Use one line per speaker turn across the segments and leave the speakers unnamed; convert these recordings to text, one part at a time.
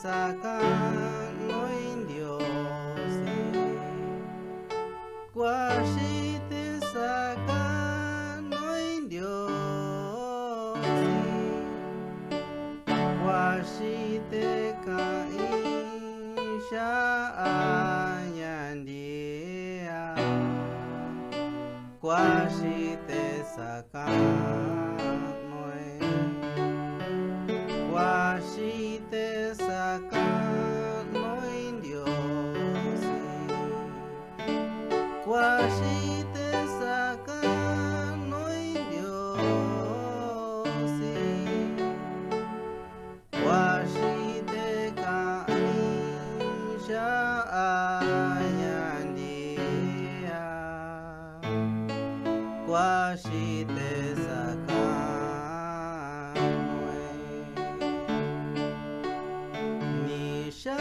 sacan no indiose quasi te sacan no indiosi quasi te kaisha ayandia quasi te sacan quasi te sacan no indiosi quasi te sacan no indiosi quasi te kaisha ayandia quasi te sacan Nisha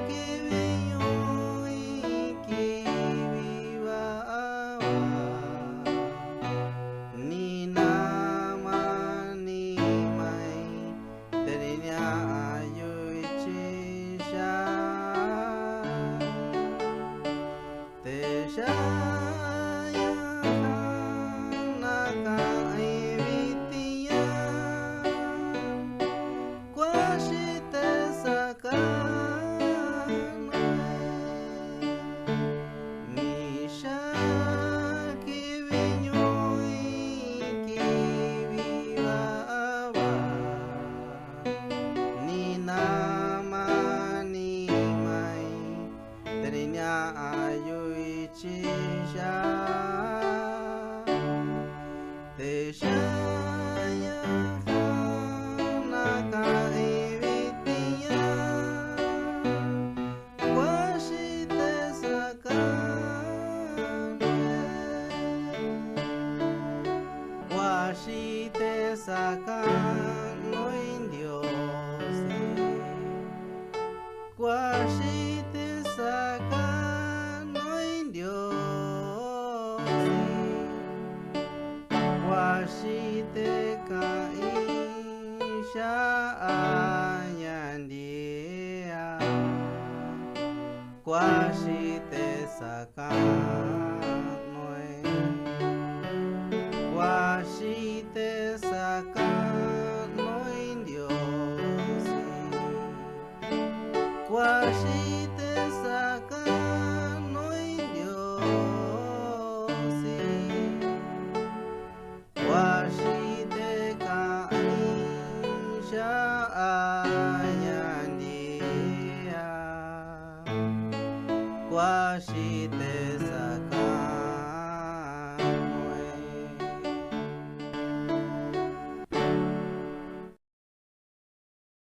que venho e que viva ni nama ni mai terinya ayu chisha tesha Ayu chisha Teshaya Naka Evitia Quasi te sacan Quasi te sacan no indiosi Quasi te sacan no indiosi quasi te kaisha ayandia quasi te sacan quasi te sacan no indiosi quasi te sacan no indiosi quasi te kaisha ayandia quasi te sacan